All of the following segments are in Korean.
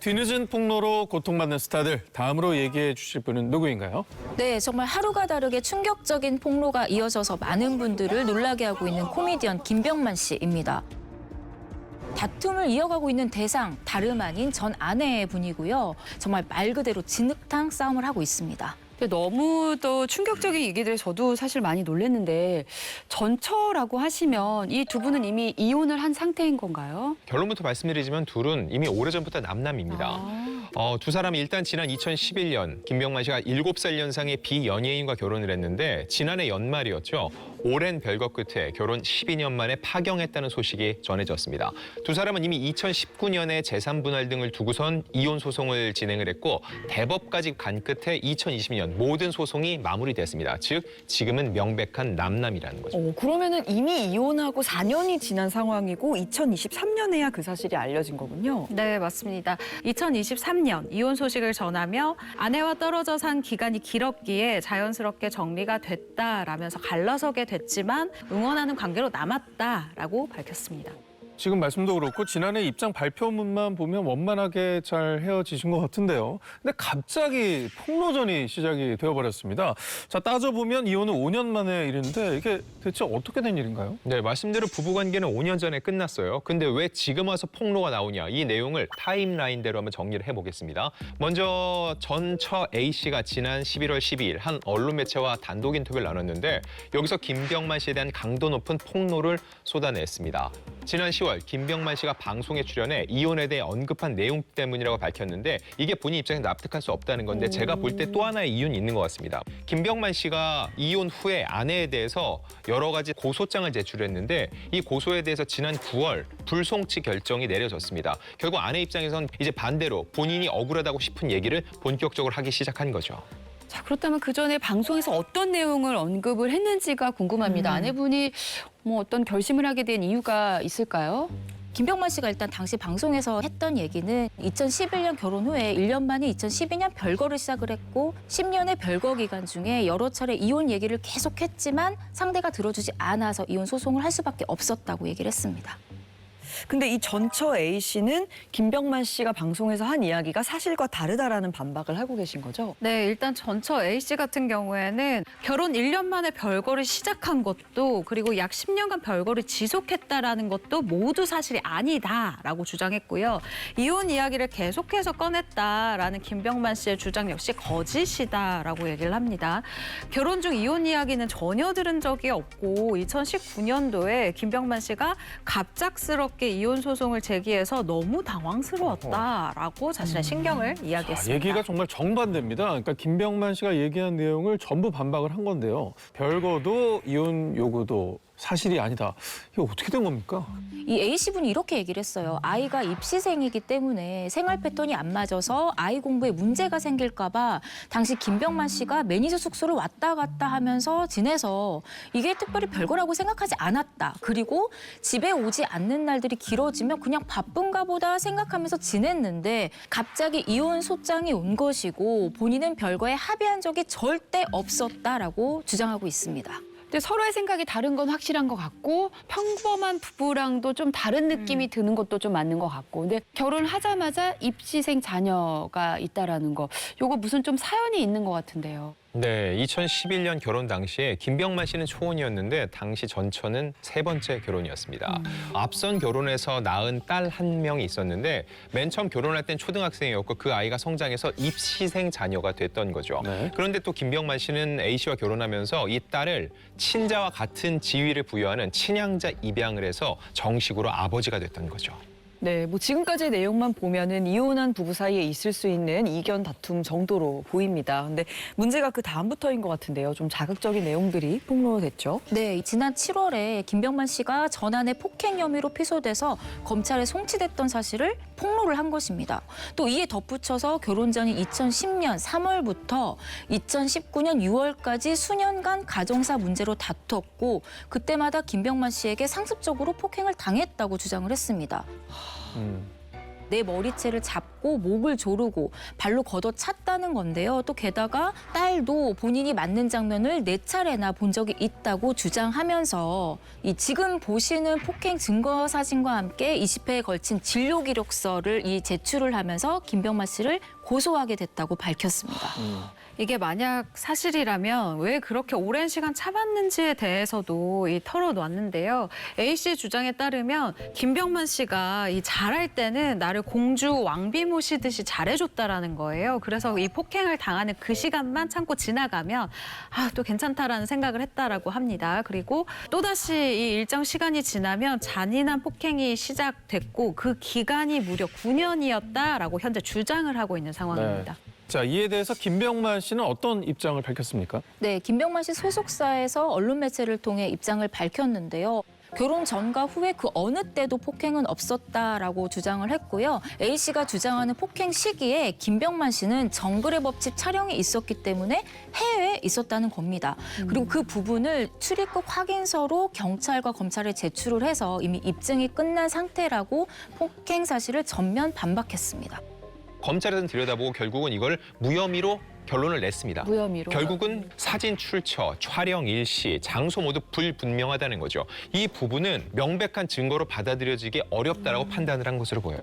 뒤늦은 폭로로 고통받는 스타들, 다음으로 얘기해 주실 분은 누구인가요? 네, 정말 하루가 다르게 충격적인 폭로가 이어져서 많은 분들을 놀라게 하고 있는 코미디언 김병만 씨입니다. 다툼을 이어가고 있는 대상, 다름 아닌 전 아내의 분이고요. 정말 말 그대로 진흙탕 싸움을 하고 있습니다. 너무도 충격적인 얘기들 저도 사실 많이 놀랐는데 전처라고 하시면 이 두 분은 이미 이혼을 한 상태인 건가요? 결론부터 말씀드리지만 둘은 이미 오래전부터 남남입니다. 두 사람이 일단 지난 2011년 김병만 씨가 7살 연상의 비연예인과 결혼을 했는데 지난해 연말이었죠. 오랜 별거 끝에 결혼 12년 만에 파경했다는 소식이 전해졌습니다. 두 사람은 이미 2019년에 재산 분할 등을 두고선 이혼 소송을 진행을 했고 대법까지 간 끝에 2020년 모든 소송이 마무리됐습니다. 즉 지금은 명백한 남남이라는 거죠. 그러면은 이미 이혼하고 4년이 지난 상황이고 2023년에야 그 사실이 알려진 거군요. 네, 맞습니다. 2023년 이혼 소식을 전하며 아내와 떨어져 산 기간이 길었기에 자연스럽게 정리가 됐다라면서 갈라서게 됐지만 응원하는 관계로 남았다라고 밝혔습니다. 지금 말씀도 그렇고 지난해 입장 발표문만 보면 원만하게 잘 헤어지신 것 같은데요. 근데 갑자기 폭로전이 시작이 되어버렸습니다. 자, 따져보면 이혼은 5년 만의 일인데 이게 대체 어떻게 된 일인가요? 네, 말씀대로 부부관계는 5년 전에 끝났어요. 근데 왜 지금 와서 폭로가 나오냐? 이 내용을 타임라인대로 한번 정리를 해보겠습니다. 먼저 전처 A씨가 지난 11월 12일 한 언론 매체와 단독 인터뷰를 나눴는데 여기서 김병만 씨에 대한 강도 높은 폭로를 쏟아냈습니다. 지난 10월 김병만 씨가 방송에 출연해 이혼에 대해 언급한 내용 때문이라고 밝혔는데 이게 본인 입장에서 납득할 수 없다는 건데 제가 볼 때 또 하나의 이유는 있는 것 같습니다. 김병만 씨가 이혼 후에 아내에 대해서 여러 가지 고소장을 제출했는데 이 고소에 대해서 지난 9월 불송치 결정이 내려졌습니다. 결국 아내 입장에선 이제 반대로 본인이 억울하다고 싶은 얘기를 본격적으로 하기 시작한 거죠. 자, 그렇다면 그 전에 방송에서 어떤 내용을 언급을 했는지가 궁금합니다. 아내분이 뭐 어떤 결심을 하게 된 이유가 있을까요? 김병만 씨가 일단 당시 방송에서 했던 얘기는 2011년 결혼 후에 1년 만에 2012년 별거를 시작을 했고 10년의 별거 기간 중에 여러 차례 이혼 얘기를 계속했지만 상대가 들어주지 않아서 이혼 소송을 할 수밖에 없었다고 얘기를 했습니다. 근데 이 전처 A씨는 김병만 씨가 방송에서 한 이야기가 사실과 다르다라는 반박을 하고 계신 거죠? 네, 일단 전처 A씨 같은 경우에는 결혼 1년 만에 별거를 시작한 것도 그리고 약 10년간 별거를 지속했다라는 것도 모두 사실이 아니다라고 주장했고요. 이혼 이야기를 계속해서 꺼냈다라는 김병만 씨의 주장 역시 거짓이다라고 얘기를 합니다. 결혼 중 이혼 이야기는 전혀 들은 적이 없고 2019년도에 김병만 씨가 갑작스럽게 이혼 소송을 제기해서 너무 당황스러웠다라고 자신의 신경을 이야기했습니다. 얘기가 정말 정반대입니다. 그러니까 김병만 씨가 얘기한 내용을 전부 반박을 한 건데요. 별거도 이혼 요구도 사실이 아니다. 이게 어떻게 된 겁니까? 이 A씨분이 이렇게 얘기를 했어요. 아이가 입시생이기 때문에 생활 패턴이 안 맞아서 아이 공부에 문제가 생길까 봐 당시 김병만 씨가 매니저 숙소를 왔다 갔다 하면서 지내서 이게 특별히 별거라고 생각하지 않았다. 그리고 집에 오지 않는 날들이 길어지면 그냥 바쁜가 보다 생각하면서 지냈는데 갑자기 이혼 소장이 온 것이고 본인은 별거에 합의한 적이 절대 없었다라고 주장하고 있습니다. 근데 서로의 생각이 다른 건 확실한 것 같고 평범한 부부랑도 좀 다른 느낌이 드는 것도 좀 맞는 것 같고 근데 결혼하자마자 입시생 자녀가 있다라는 거 요거 무슨 좀 사연이 있는 것 같은데요. 네, 2011년 결혼 당시에 김병만 씨는 초혼이었는데 당시 전처는 3번째 결혼이었습니다. 앞선 결혼에서 낳은 딸 1명이 있었는데 맨 처음 결혼할 땐 초등학생이었고 그 아이가 성장해서 입시생 자녀가 됐던 거죠. 네. 그런데 또 김병만 씨는 A씨와 결혼하면서 이 딸을 친자와 같은 지위를 부여하는 친양자 입양을 해서 정식으로 아버지가 됐던 거죠. 네, 뭐 지금까지의 내용만 보면은 이혼한 부부 사이에 있을 수 있는 이견 다툼 정도로 보입니다. 근데 문제가 그 다음부터인 것 같은데요. 좀 자극적인 내용들이 폭로됐죠. 네, 지난 7월에 김병만 씨가 전환의 폭행 혐의로 피소돼서 검찰에 송치됐던 사실을 폭로를 한 것입니다. 또 이에 덧붙여서 결혼 전인 2010년 3월부터 2019년 6월까지 수년간 가정사 문제로 다퉜고 그때마다 김병만 씨에게 상습적으로 폭행을 당했다고 주장을 했습니다. 내 머리채를 잡고 목을 조르고 발로 걷어찼다는 건데요. 또 게다가 딸도 본인이 맞는 장면을 4차례나 본 적이 있다고 주장하면서 이 지금 보시는 폭행 증거 사진과 함께 20회에 걸친 진료 기록서를 제출을 하면서 김병만 씨를 고소하게 됐다고 밝혔습니다. 이게 만약 사실이라면 왜 그렇게 오랜 시간 참았는지에 대해서도 털어놨는데요. A 씨의 주장에 따르면 김병만 씨가 이 잘할 때는 나를 공주 왕비 모시듯이 잘해줬다라는 거예요. 그래서 이 폭행을 당하는 그 시간만 참고 지나가면 또 괜찮다라는 생각을 했다라고 합니다. 그리고 또다시 이 일정 시간이 지나면 잔인한 폭행이 시작됐고 그 기간이 무려 9년이었다라고 현재 주장을 하고 있는 상황입니다. 자, 이에 대해서 김병만 씨는 어떤 입장을 밝혔습니까? 네, 김병만 씨 소속사에서 언론 매체를 통해 입장을 밝혔는데요. 결혼 전과 후에 그 어느 때도 폭행은 없었다라고 주장을 했고요. A 씨가 주장하는 폭행 시기에 김병만 씨는 정글의 법칙 촬영이 있었기 때문에 해외에 있었다는 겁니다. 그리고 그 부분을 출입국 확인서로 경찰과 검찰에 제출을 해서 이미 입증이 끝난 상태라고 폭행 사실을 전면 반박했습니다. 검찰에서는 들여다보고 결국은 이걸 무혐의로 결론을 냈습니다. 무혐의로. 결국은 사진 출처, 촬영 일시, 장소 모두 불분명하다는 거죠. 이 부분은 명백한 증거로 받아들여지기 어렵다라고 판단을 한 것으로 보여요.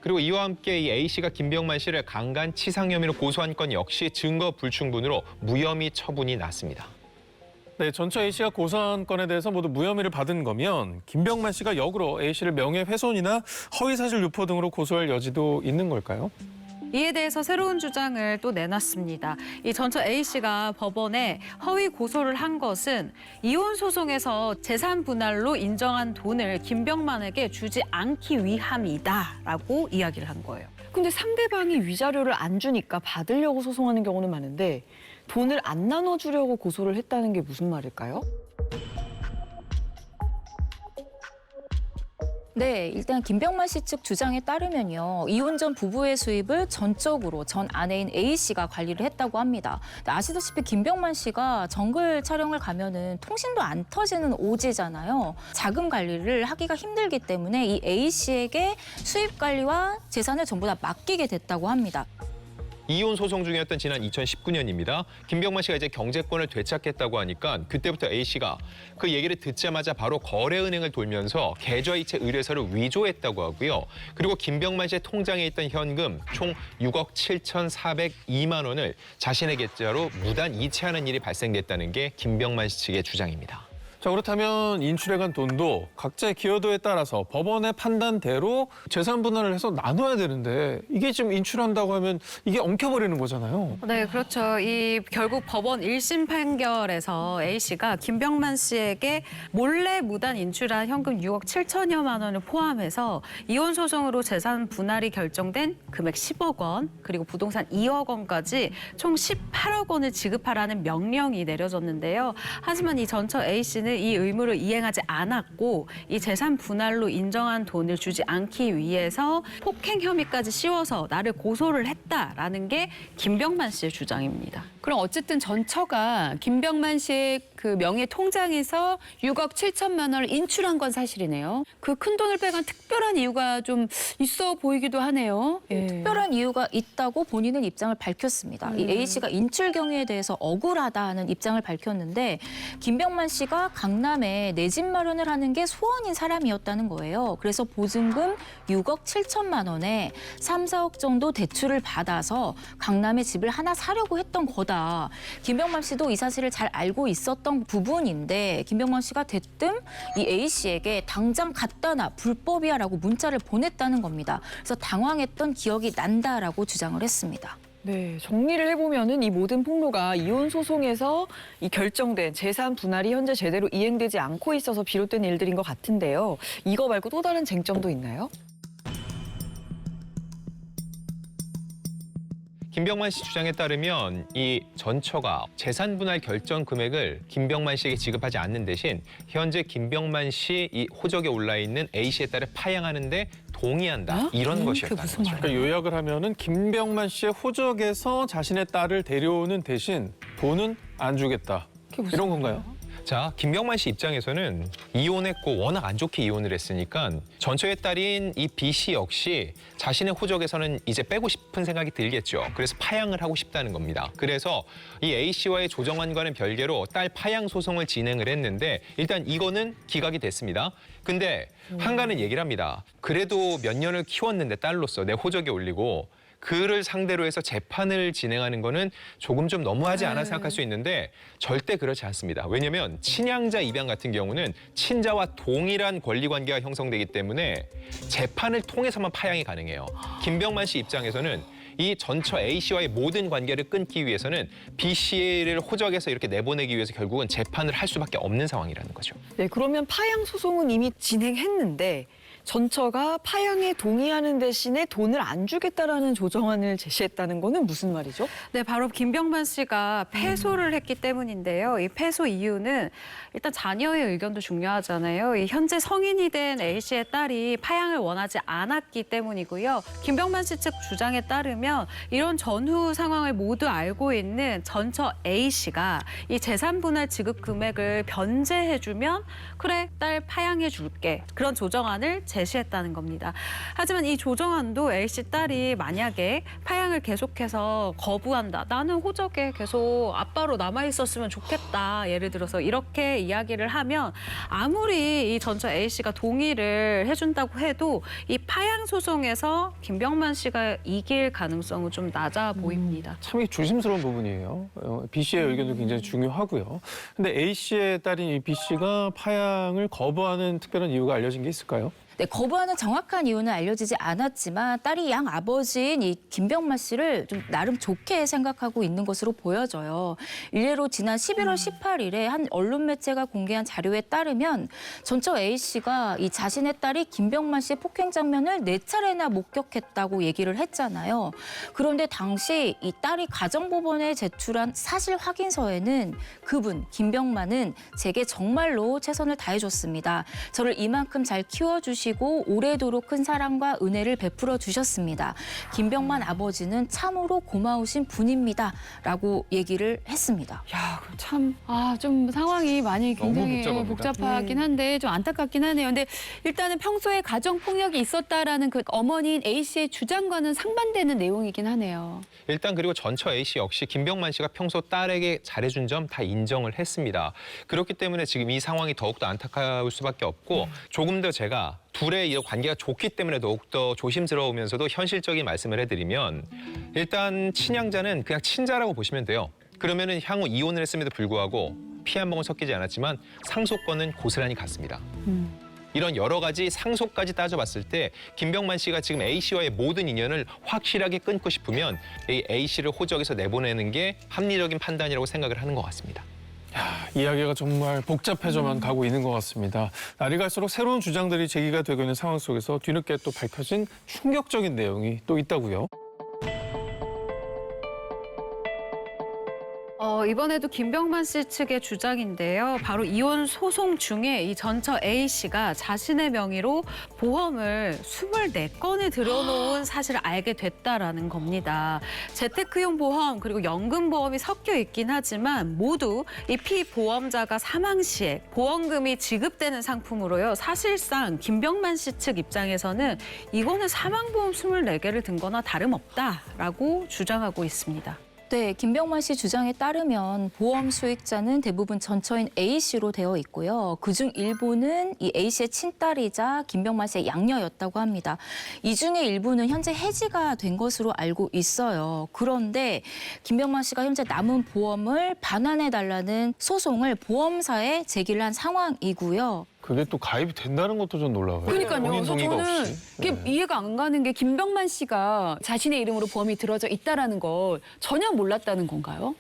그리고 이와 함께 이 A 씨가 김병만 씨를 강간 치상 혐의로 고소한 건 역시 증거 불충분으로 무혐의 처분이 났습니다. 네, 전처 A 씨가 고소한 건에 대해서 모두 무혐의를 받은 거면 김병만 씨가 역으로 A 씨를 명예훼손이나 허위사실 유포 등으로 고소할 여지도 있는 걸까요? 이에 대해서 새로운 주장을 또 내놨습니다. 이 전처 A 씨가 법원에 허위 고소를 한 것은 이혼 소송에서 재산 분할로 인정한 돈을 김병만에게 주지 않기 위함이다라고 이야기를 한 거예요. 근데 상대방이 위자료를 안 주니까 받으려고 소송하는 경우는 많은데 돈을 안 나눠주려고 고소를 했다는 게 무슨 말일까요? 네, 일단 김병만 씨 측 주장에 따르면요. 이혼 전 부부의 수입을 전적으로 전 아내인 A 씨가 관리를 했다고 합니다. 아시다시피 김병만 씨가 정글 촬영을 가면은 통신도 안 터지는 오지잖아요. 자금 관리를 하기가 힘들기 때문에 이 A 씨에게 수입 관리와 재산을 전부 다 맡기게 됐다고 합니다. 이혼 소송 중이었던 지난 2019년입니다. 김병만 씨가 이제 경제권을 되찾겠다고 하니까 그때부터 A 씨가 그 얘기를 듣자마자 바로 거래은행을 돌면서 계좌이체 의뢰서를 위조했다고 하고요. 그리고 김병만 씨의 통장에 있던 현금 총 6억 7,402만 원을 자신의 계좌로 무단 이체하는 일이 발생됐다는 게 김병만 씨 측의 주장입니다. 자, 그렇다면 인출해간 돈도 각자의 기여도에 따라서 법원의 판단대로 재산 분할을 해서 나눠야 되는데 이게 지금 인출한다고 하면 이게 엉켜버리는 거잖아요. 네, 그렇죠. 이 결국 법원 1심 판결에서 A 씨가 김병만 씨에게 몰래 무단 인출한 현금 6억 7천여만 원을 포함해서 이혼 소송으로 재산 분할이 결정된 금액 10억 원, 그리고 부동산 2억 원까지 총 18억 원을 지급하라는 명령이 내려졌는데요. 하지만 이 전처 A 씨는 이 의무를 이행하지 않았고 이 재산 분할로 인정한 돈을 주지 않기 위해서 폭행 혐의까지 씌워서 나를 고소를 했다라는 게 김병만 씨의 주장입니다. 그럼 어쨌든 전처가 김병만 씨의 그 명예 통장에서 6억 7천만 원을 인출한 건 사실이네요. 그 큰 돈을 빼간 특별한 이유가 좀 있어 보이기도 하네요. 예. 특별한 이유가 있다고 본인은 입장을 밝혔습니다. 이 A 씨가 인출 경위에 대해서 억울하다는 입장을 밝혔는데 김병만 씨가 강남에 내 집 마련을 하는 게 소원인 사람이었다는 거예요. 그래서 보증금 6억 7천만 원에 3, 4억 정도 대출을 받아서 강남에 집을 하나 사려고 했던 거다. 김병만 씨도 이 사실을 잘 알고 있었던 부분인데 김병만 씨가 대뜸 이 A 씨에게 당장 갖다 놔 불법이야라고 문자를 보냈다는 겁니다. 그래서 당황했던 기억이 난다라고 주장을 했습니다. 네, 정리를 해보면은 이 모든 폭로가 이혼 소송에서 이 결정된 재산 분할이 현재 제대로 이행되지 않고 있어서 비롯된 일들인 것 같은데요. 이거 말고 또 다른 쟁점도 있나요? 김병만 씨 주장에 따르면 이 전처가 재산 분할 결정 금액을 김병만 씨에게 지급하지 않는 대신 현재 김병만 씨 이 호적에 올라 있는 A 씨의 딸을 파양하는 데 동의한다. 이런 것이었다는 거죠. 그러니까 요약을 하면은 김병만 씨의 호적에서 자신의 딸을 데려오는 대신 돈은 안 주겠다. 이런 건가요? 자, 김병만 씨 입장에서는 이혼했고 워낙 안 좋게 이혼을 했으니까 전처의 딸인 이 B 씨 역시 자신의 호적에서는 이제 빼고 싶은 생각이 들겠죠. 그래서 파양을 하고 싶다는 겁니다. 그래서 이 A 씨와의 조정안과는 별개로 딸 파양 소송을 진행을 했는데 일단 이거는 기각이 됐습니다. 근데 한가는 얘기를 합니다. 그래도 몇 년을 키웠는데 딸로서 내 호적에 올리고 그를 상대로 해서 재판을 진행하는 거는 조금 좀 너무하지 않아 생각할 수 있는데 절대 그렇지 않습니다. 왜냐하면 친양자 입양 같은 경우는 친자와 동일한 권리관계가 형성되기 때문에 재판을 통해서만 파양이 가능해요. 김병만 씨 입장에서는 이 전처 A 씨와의 모든 관계를 끊기 위해서는 B 씨를 호적에서 이렇게 내보내기 위해서 결국은 재판을 할 수밖에 없는 상황이라는 거죠. 네, 그러면 파양 소송은 이미 진행했는데 전처가 파양에 동의하는 대신에 돈을 안 주겠다라는 조정안을 제시했다는 거는 무슨 말이죠? 네, 바로 김병만 씨가 패소를 했기 때문인데요. 이 패소 이유는 일단 자녀의 의견도 중요하잖아요. 이 현재 성인이 된 A 씨의 딸이 파양을 원하지 않았기 때문이고요. 김병만 씨 측 주장에 따르면 이런 전후 상황을 모두 알고 있는 전처 A 씨가 이 재산 분할 지급 금액을 변제해주면 그래, 딸 파양해 줄게. 그런 조정안을 제시했다는 겁니다. 하지만 이 조정안도 A 씨 딸이 만약에 파양을 계속해서 거부한다. 나는 호적에 계속 아빠로 남아있었으면 좋겠다. 예를 들어서 이렇게 이야기를 하면 아무리 이 전처 A 씨가 동의를 해준다고 해도 이 파양 소송에서 김병만 씨가 이길 가능성은 좀 낮아 보입니다. 참 조심스러운 부분이에요. B 씨의 의견도 굉장히 중요하고요. 근데 A 씨의 딸인 이 B 씨가 파양을 거부하는 특별한 이유가 알려진 게 있을까요? 네, 거부하는 정확한 이유는 알려지지 않았지만 딸이 양 아버지인 이 김병만 씨를 좀 나름 좋게 생각하고 있는 것으로 보여져요. 일례로 지난 11월 18일에 한 언론 매체가 공개한 자료에 따르면 전처 A 씨가 이 자신의 딸이 김병만 씨의 폭행 장면을 4차례나 목격했다고 얘기를 했잖아요. 그런데 당시 이 딸이 가정법원에 제출한 사실 확인서에는 그분 김병만은 제게 정말로 최선을 다해줬습니다. 저를 이만큼 잘 키워주시고 오래도록 큰 사랑과 은혜를 베풀어 주셨습니다. 김병만 아버지는 참으로 고마우신 분입니다. 라고 얘기를 했습니다. 야, 참, 좀 상황이 많이 굉장히 너무 복잡합니다. 복잡하긴 한데 좀 안타깝긴 하네요. 근데 일단은 평소에 가정폭력이 있었다라는 그 어머니인 A 씨의 주장과는 상반되는 내용이긴 하네요. 일단 그리고 전처 A 씨 역시 김병만 씨가 평소 딸에게 잘해준 점 다 인정을 했습니다. 그렇기 때문에 지금 이 상황이 더욱더 안타까울 수밖에 없고 조금 더 제가 둘의 이 관계가 좋기 때문에 더욱더 조심스러우면서도 현실적인 말씀을 해드리면 일단 친양자는 그냥 친자라고 보시면 돼요. 그러면은 향후 이혼을 했음에도 불구하고 피 한 방울 섞이지 않았지만 상속권은 고스란히 같습니다. 이런 여러 가지 상속까지 따져봤을 때 김병만 씨가 지금 A 씨와의 모든 인연을 확실하게 끊고 싶으면 이 A 씨를 호적에서 내보내는 게 합리적인 판단이라고 생각을 하는 것 같습니다. 이야기가 정말 복잡해져만 가고 있는 것 같습니다. 날이 갈수록 새로운 주장들이 제기가 되고 있는 상황 속에서 뒤늦게 또 밝혀진 충격적인 내용이 또 있다고요. 이번에도 김병만 씨 측의 주장인데요. 바로 이혼 소송 중에 이 전처 A 씨가 자신의 명의로 보험을 24건을 들여놓은 사실을 알게 됐다라는 겁니다. 재테크용 보험 그리고 연금보험이 섞여 있긴 하지만 모두 이 피보험자가 사망 시에 보험금이 지급되는 상품으로요. 사실상 김병만 씨 측 입장에서는 이거는 사망보험 24개를 든 거나 다름없다라고 주장하고 있습니다. 네, 김병만 씨 주장에 따르면 보험 수익자는 대부분 전처인 A 씨로 되어 있고요. 그중 일부는 이 A 씨의 친딸이자 김병만 씨의 양녀였다고 합니다. 이 중에 일부는 현재 해지가 된 것으로 알고 있어요. 그런데 김병만 씨가 현재 남은 보험을 반환해달라는 소송을 보험사에 제기를 한 상황이고요. 그게 또 가입이 된다는 것도 좀 놀라워요. 그러니까요. 본인 그래서 동의가 저는 없이. 이게 이해가 안 가는 게 김병만 씨가 자신의 이름으로 보험이 들어져 있다라는 걸 전혀 몰랐다는 건가요?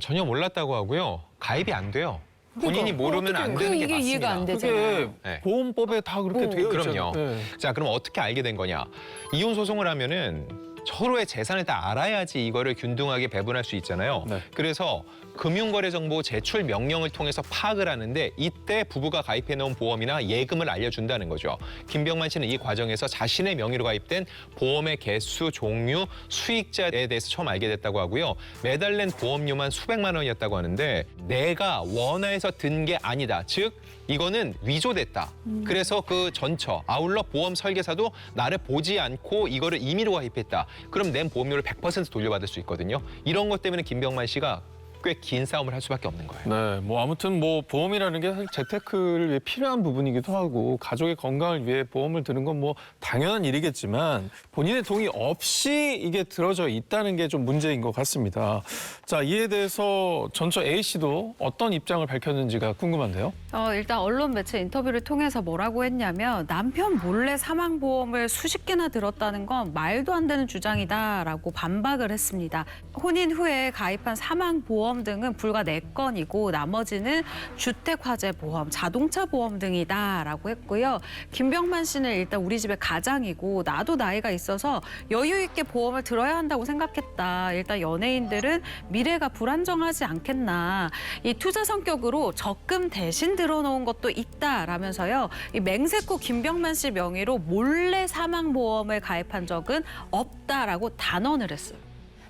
전혀 몰랐다고 하고요. 가입이 안 돼요. 본인이 모르면 안 되는 게 이게 맞습니다. 이해가 안 그게 되잖아요. 네. 보험법에 다 그렇게 되어 있잖아요. 그럼요. 네. 자, 그럼 어떻게 알게 된 거냐? 이혼 소송을 하면은 서로의 재산을 다 알아야지 이거를 균등하게 배분할 수 있잖아요. 네. 그래서 금융거래정보 제출 명령을 통해서 파악을 하는데 이때 부부가 가입해놓은 보험이나 예금을 알려준다는 거죠. 김병만 씨는 이 과정에서 자신의 명의로 가입된 보험의 개수, 종류, 수익자에 대해서 처음 알게 됐다고 하고요. 매달 낸 보험료만 수백만 원이었다고 하는데 내가 원화에서 든 게 아니다. 즉 이거는 위조됐다. 그래서 그 전처, 아울러 보험 설계사도 나를 보지 않고 이거를 임의로 가입했다. 그럼 낸 보험료를 100% 돌려받을 수 있거든요. 이런 것 때문에 김병만 씨가 꽤 긴 싸움을 할 수밖에 없는 거예요. 네, 뭐 아무튼 뭐 보험이라는 게 사실 재테크를 위해 필요한 부분이기도 하고 가족의 건강을 위해 보험을 드는 건 뭐 당연한 일이겠지만 본인의 동의 없이 이게 들어져 있다는 게 좀 문제인 것 같습니다. 자, 이에 대해서 전처 A 씨도 어떤 입장을 밝혔는지가 궁금한데요. 일단 언론 매체 인터뷰를 통해서 뭐라고 했냐면 남편 몰래 사망보험을 수십 개나 들었다는 건 말도 안 되는 주장이다라고 반박을 했습니다. 혼인 후에 가입한 사망보험 등은 불과 4건이고 나머지는 주택화재보험, 자동차 보험 등이다라고 했고요. 김병만 씨는 일단 우리 집의 가장이고 나도 나이가 있어서 여유 있게 보험을 들어야 한다고 생각했다. 일단 연예인들은 미래가 불안정하지 않겠나. 이 투자 성격으로 적금 대신 들어놓은 것도 있다라면서요. 이 맹세코 김병만 씨 명의로 몰래 사망보험을 가입한 적은 없다라고 단언을 했어요.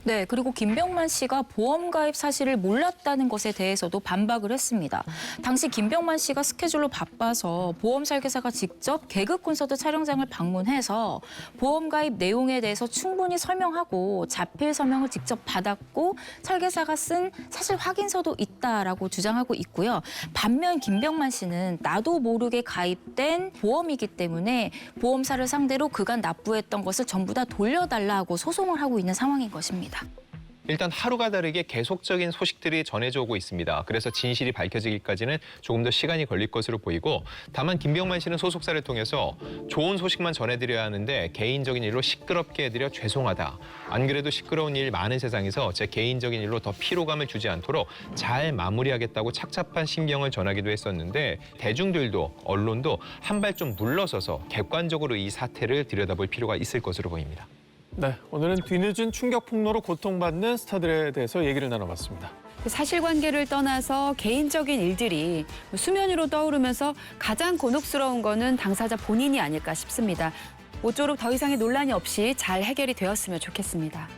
네, 그리고 김병만 씨가 보험 가입 사실을 몰랐다는 것에 대해서도 반박을 했습니다. 당시 김병만 씨가 스케줄로 바빠서 보험 설계사가 직접 개그 콘서트 촬영장을 방문해서 보험 가입 내용에 대해서 충분히 설명하고 자필 서명을 직접 받았고 설계사가 쓴 사실 확인서도 있다라고 주장하고 있고요. 반면 김병만 씨는 나도 모르게 가입된 보험이기 때문에 보험사를 상대로 그간 납부했던 것을 전부 다 돌려달라고 소송을 하고 있는 상황인 것입니다. 일단 하루가 다르게 계속적인 소식들이 전해져 오고 있습니다. 그래서 진실이 밝혀지기까지는 조금 더 시간이 걸릴 것으로 보이고 다만 김병만 씨는 소속사를 통해서 좋은 소식만 전해드려야 하는데 개인적인 일로 시끄럽게 해드려 죄송하다. 안 그래도 시끄러운 일 많은 세상에서 제 개인적인 일로 더 피로감을 주지 않도록 잘 마무리하겠다고 착잡한 심경을 전하기도 했었는데 대중들도 언론도 한 발 좀 물러서서 객관적으로 이 사태를 들여다볼 필요가 있을 것으로 보입니다. 네, 오늘은 뒤늦은 충격 폭로로 고통받는 스타들에 대해서 얘기를 나눠봤습니다. 사실관계를 떠나서 개인적인 일들이 수면 위로 떠오르면서 가장 곤혹스러운 거는 당사자 본인이 아닐까 싶습니다. 모쪼록 더 이상의 논란이 없이 잘 해결이 되었으면 좋겠습니다.